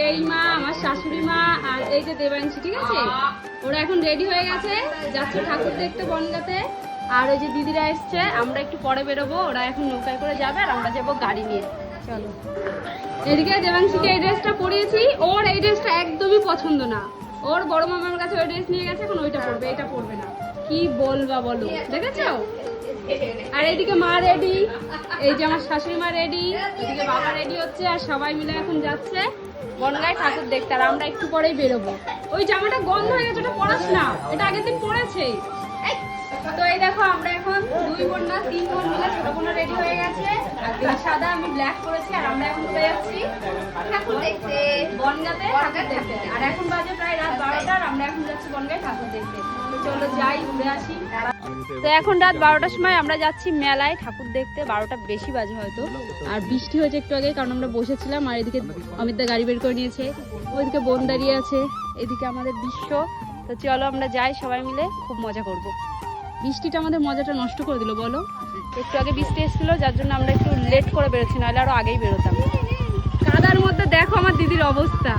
এই মা, আমার শাশুড়ি মা আর এই যে দেবাংশী, ঠিক আছে? ওরা এখন রেডি হয়ে গেছে, যাচ্ছে ঠাকুর দেখতে বনগাঁতে। আর ওই যে দিদিরা এসছে, আমরা একটু পরে বেরোবো। ওরা এখন নৌকায় করে যাবে আর আমরা যাবো গাড়ি নিয়ে। চলো। এদিকে দেবাংশীকে এই ড্রেসটা পরিয়েছি, ওর এই ড্রেসটা একদমই পছন্দ না। ওর বড় মামার কাছে ওই ড্রেস নিয়ে গেছে, এখন ওইটা পরবে, এটা পরবে না। কি বলবা বলো, দেখেছো? আর এইদিকে মা রেডি, এই যে আমার শাশুড়ি মা রেডি, এদিকে বাবা রেডি হচ্ছে, আর সবাই মিলে এখন যাচ্ছে বনগাঁয় ঠাকুর দেখতে। আর আমরা একটু পরেই বেরোবো। ওই জামাটা গন্ধ হয়ে গেছে, ওটা পরাস না, এটা আগের দিন পরেছে। তো এই দেখো, আমরা এখন 2 বোন না 3 বোন মিলে, ছোট বোন রেডি হয়ে গেছে, আর সাদা, আমি ব্ল্যাক করেছি। আর আমরা এখন চলে যাচ্ছি ঠাকুর দেখতে বনগাঁতে, ঠাকুর দেখতে। আর এখন বাজে প্রায় রাত 12টা, আর আমরা এখন যাচ্ছি বনগাঁয় ঠাকুর দেখতে। চলো যাই, ঘুরে আসি। তো এখন রাত 12টার সময় আমরা যাচ্ছি মেলায় ঠাকুর দেখতে। 12টা বেশি বাজে হয়তো। আর বৃষ্টি হয়েছে একটু আগে, কারণ আমরা বসেছিলাম। আর এদিকে অমিতদা গাড়ি বের করে নিয়েছে, ওইদিকে বোন দাঁড়িয়ে আছে, এদিকে আমাদের দৃশ্য। তো চলো আমরা যাই সবাই মিলে, খুব মজা করব। বৃষ্টিটা আমাদের মজাটা নষ্ট করে দিল বলো। একটু আগে বৃষ্টি এসেছিল, যার জন্য আমরা একটু লেট করে বেরোচ্ছি, নাহলে আরো আগেই বেরোতাম। কাদার মধ্যে দেখো আমার দিদির অবস্থা।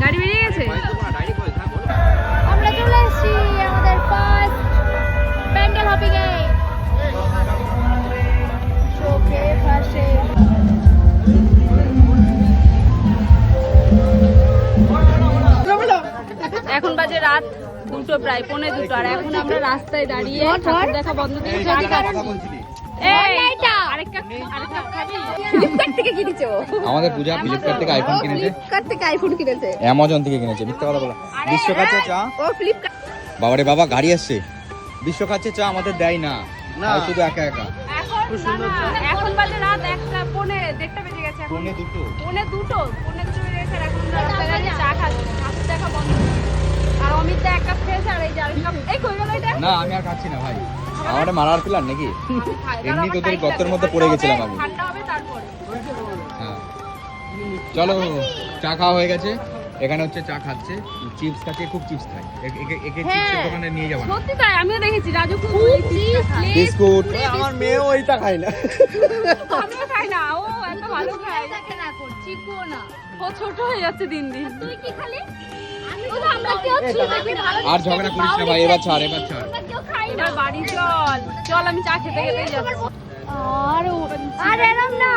গাড়ি বেরিয়ে গেছে। আমরা চলে এসেছি আমাদের ফার্স্ট প্যান্ডেল হপিং এ। শোকে ফাঁসে এখন বাজে রাত 2টো, প্রায় 1:45। আর এখন আমরা রাস্তায় দাঁড়িয়ে ঠাকুর দেখা বন্ধ দিয়ে চা খাচ্ছি। আমাদের পূজা ফ্লিপকার্ট থেকে আইফোন কিনেছে, অ্যামাজন থেকে কিনেছে। মিথ্যা কথা বলা। বিশ্ব খাচ্ছে চা, বাবারে বাবা গাড়ি আসছে। বিশ্ব খাচ্ছে চা, আমাদের দেয় না, শুধু একা একা। এখন বাজে রাত 1:15 বেজে গেছে। পৌনে দুটো বেজে গেছে। আর এখন রাস্তায় দাঁড়িয়ে চা খাচ্ছি, ঠাকুর দেখা বন্ধ। আর অমিত দা 1 কাপ খেয়েছে, আর এই যে আরেক কাপ। এই কই গেল এটা? না আমি আর খাচ্ছি না ভাই, আমারে মারার প্ল্যান নাকি? এমনি তোদের গর্তের মধ্যে পড়ে গেছিলাম আমি। ঠান্ডা হবে তারপরে। হ্যাঁ চলো, চা খাওয়া হয়ে গেছে। এখানে হচ্ছে চা খাচ্ছে, চিপস খাচ্ছে, খুব চিপস খায়। একে চিপসের দোকানে নিয়ে যাবো। সত্যি তাই, আমিও দেখেছি রাজু খুব বিস্কুট। আমার মেয়ে ওইটা খায় না, আমিও খাই না। ও এত ভালো খায় না, চিকুও না। ও ছোট হয়ে যাচ্ছে দিন দিন। তুই কি খালি? আর ঝগড়া করিস না ভাই, এবার ছাড়, এবার ছাড়। এবার বাড়ি চল, আমি চা খেতে খেতে যাচ্ছি। আর এরম না।